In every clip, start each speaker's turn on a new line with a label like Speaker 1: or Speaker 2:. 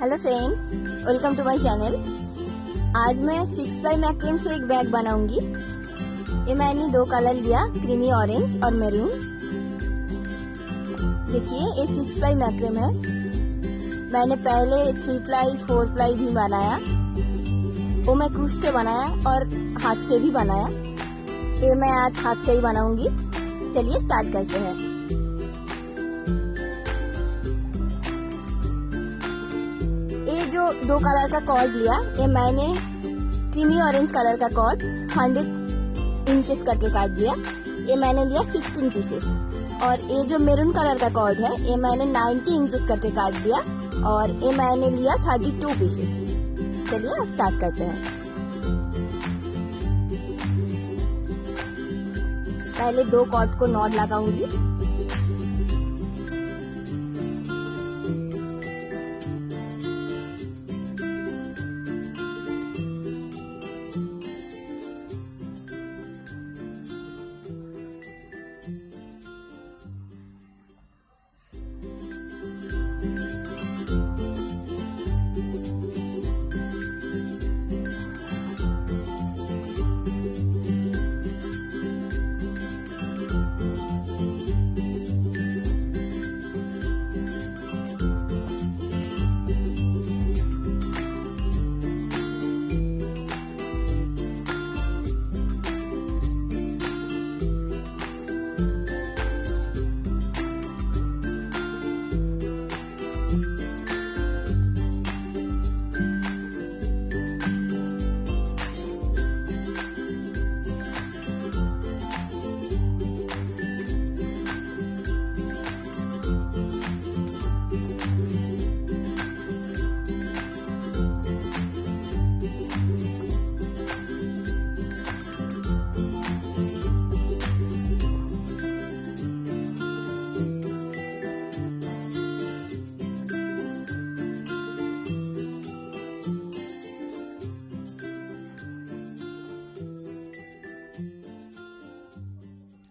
Speaker 1: Hello friends, welcome to my channel. आज मैं 6 bye macramé से एक बैग बनाऊंगी। ये मैंने दो कलर लिया, क्रीमी ऑरेंज और मैरून। देखिए ये 6 बाय मैक्रेम है। मैंने पहले 3 प्लाई 4 प्लाई भी बनाया, वो मैं क्रूस से बनाया और हाथ से भी बनाया। ये मैं आज हाथ से ही बनाऊंगी। चलिए स्टार्ट करते हैं। ये जो दो कलर का कॉर्ड लिया, ये मैंने क्रीमी ऑरेंज कलर का कॉर्ड 100 इंचेस करके काट दिया। ये मैंने लिया 16 पीसेस। और ये जो मैरून कलर का कॉर्ड है, ये मैंने 90 इंचेस करके काट दिया और ये मैंने लिया 32 पीसेस। चलिए अब स्टार्ट करते हैं। पहले दो कॉर्ड को नॉट लगाऊंगी।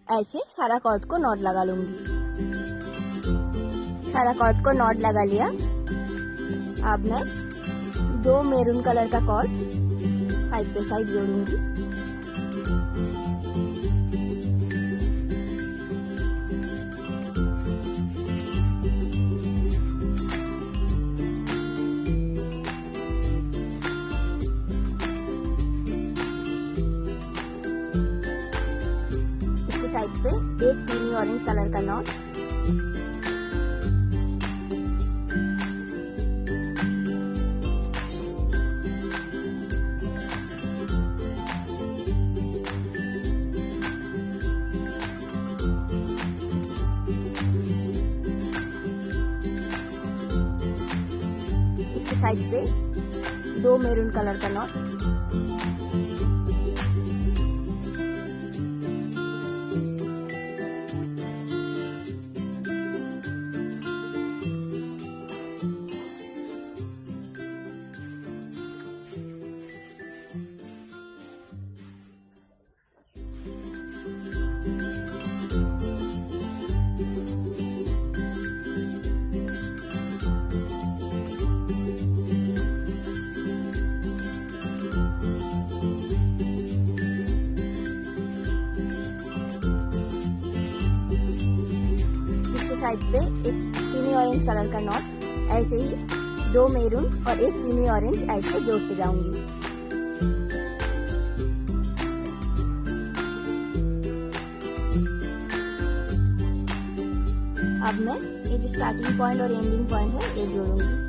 Speaker 1: ऐसे सारा कॉर्ड को नॉट लगा लूंगी। सारा कॉर्ड को नॉट लगा लिया। अब मैं दो मैरून कलर का कॉर्ड साइड पे साइड जोड़ूंगी। साइड पे एक क्रीमी ऑरेंज कलर का नॉट, इसके साइड पे दो मैरून कलर का नॉट, साइड पे एक क्रीमी ऑरेंज कलर का नॉट। ऐसे ही दो मैरून और एक क्रीमी ऑरेंज ऐसे जोड़ते जाऊंगी। अब मैं ये जो स्टार्टिंग पॉइंट और एंडिंग पॉइंट है, ये जोड़ूंगी।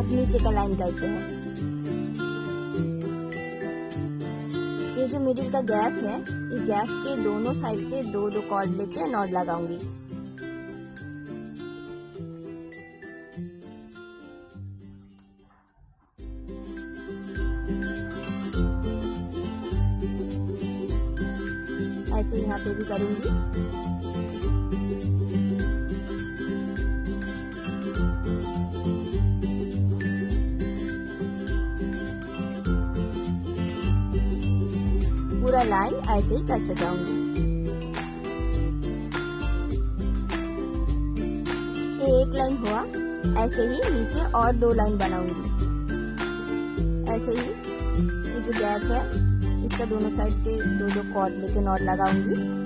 Speaker 1: नीचे का लाइन करते हैं। ये जो मिडिल का गैप है, इस गैप के दोनों साइड से दो दो कॉर्ड लेके नॉट लगाऊंगी। ऐसे यहाँ पे भी करूंगी। लाइन ऐसे ही करते जाऊंगी। ये एक लाइन हुआ, ऐसे ही नीचे और 2 लाइन बनाऊंगी। ऐसे ही ये जो गैप है इसका दोनों साइड से 2 कॉर्ड लेके नॉट लगाऊंगी।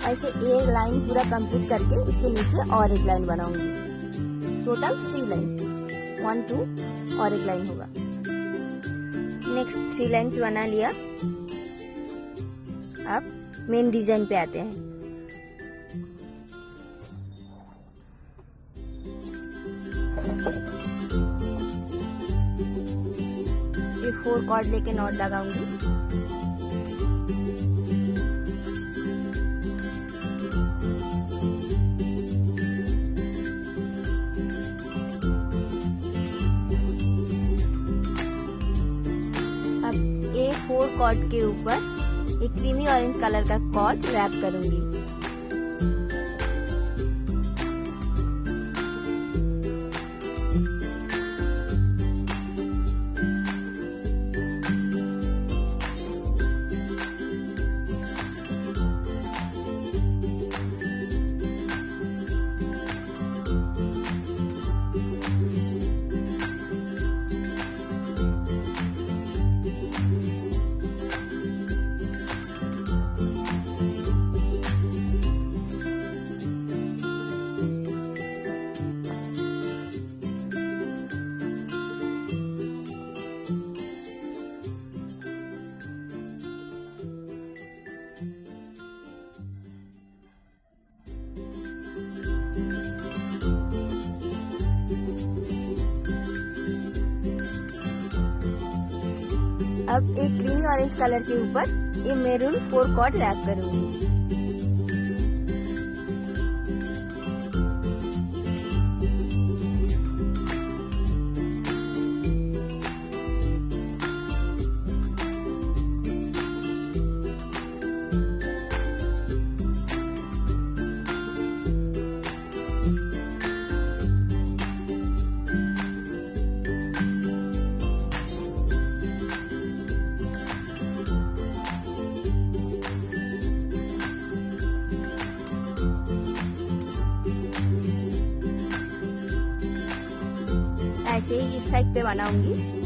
Speaker 1: ऐसे एक लाइन पूरा कंप्लीट करके इसके नीचे और एक लाइन बनाऊंगी। टोटल 3 लाइन, 1 2 और एक लाइन होगा। नेक्स्ट 3 लाइन्स बना लिया। अब मेन डिजाइन पे आते हैं। ये 4 कॉर्ड लेके नॉट लगाऊंगी। ये 4 कॉर्ड के ऊपर एक क्रीमी ऑरेंज कलर का कॉर्ड रैप करूंगी। अब एक ग्रीन ऑरेंज कलर के ऊपर ये मेरून 4 कॉर्ड रैप करूंगी। ऐसे ही इस साइड पे बनाऊंगी।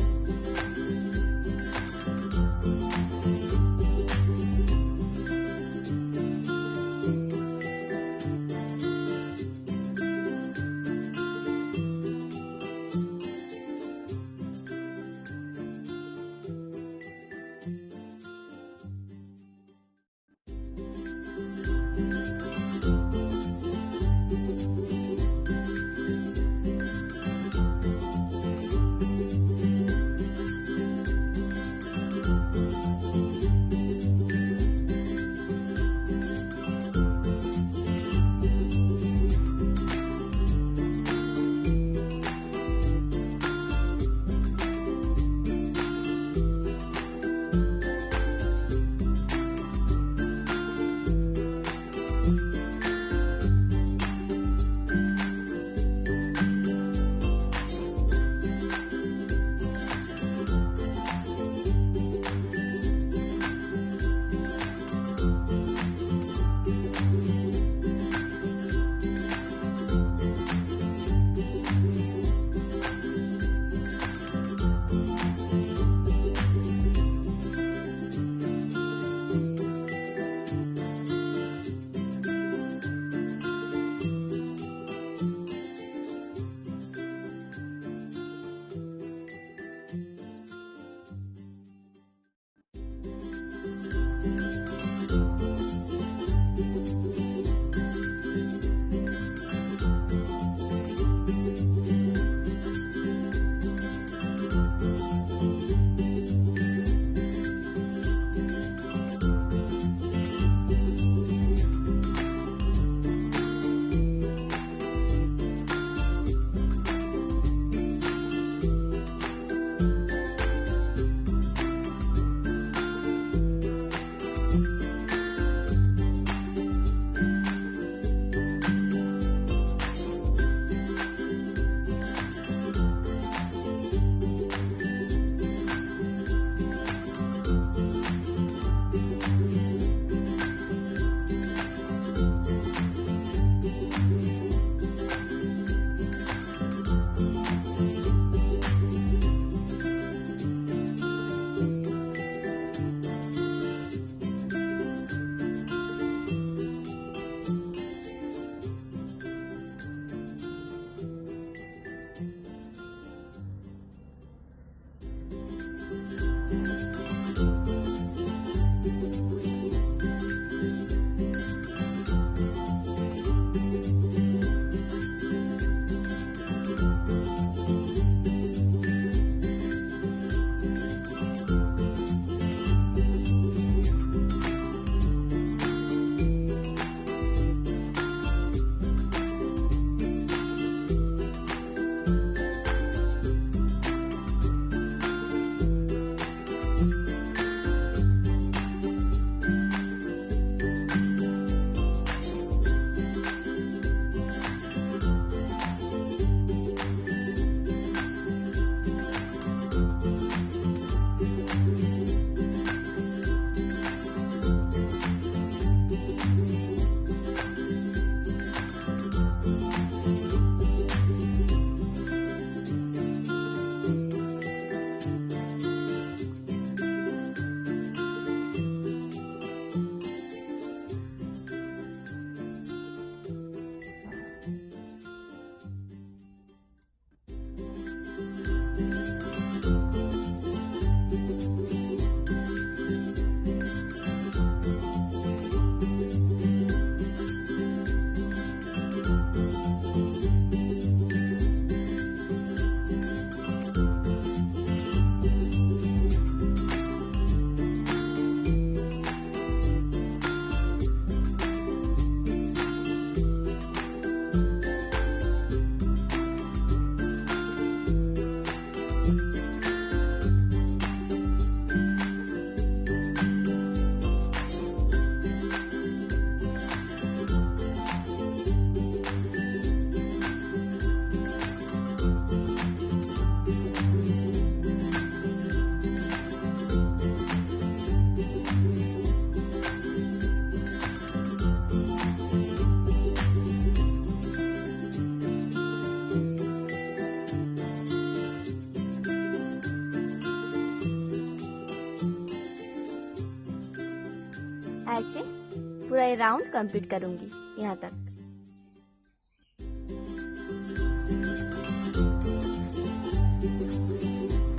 Speaker 1: ये राउंड कंप्लीट करूंगी यहाँ तक।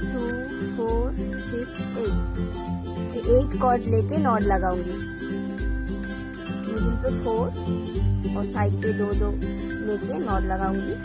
Speaker 1: टू, 4, 6, 8 8 कॉर्ड लेके नॉट लगाऊंगी। मिडिल पे 4 और साइड पे 2 लेके नॉट लगाऊंगी।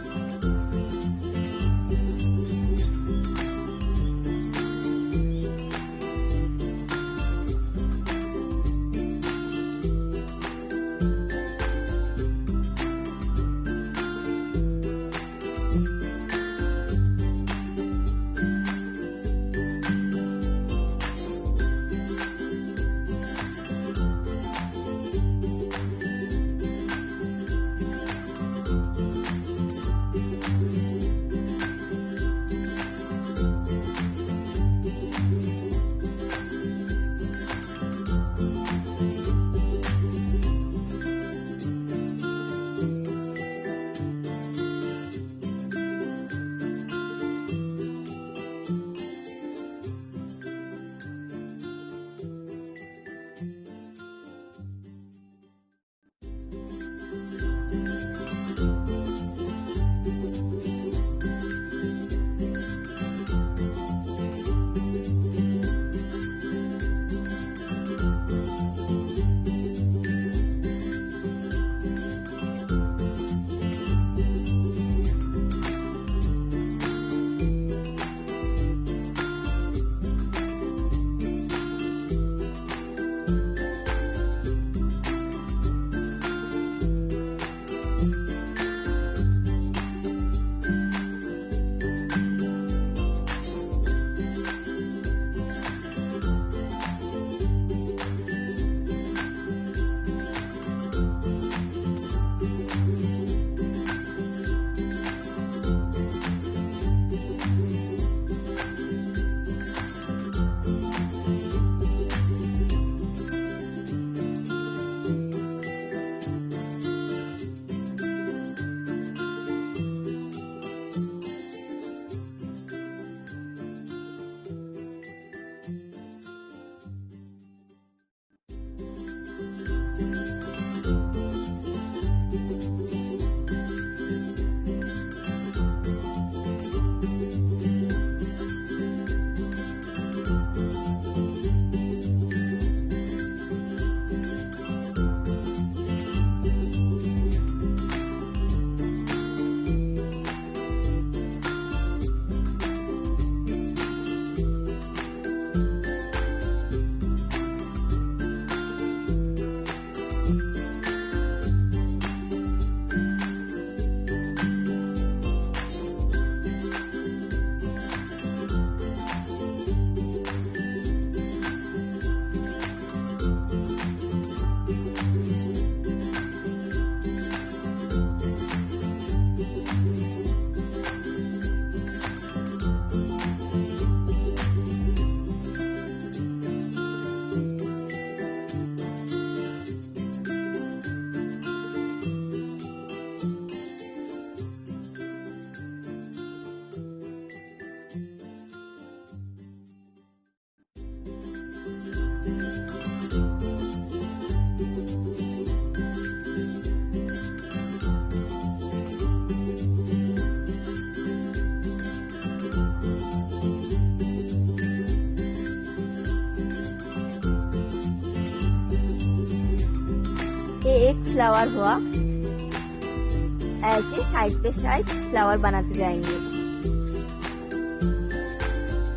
Speaker 1: ये एक फ्लावर हुआ। ऐसे साइड पे साइड फ्लावर बनाते जाएंगे।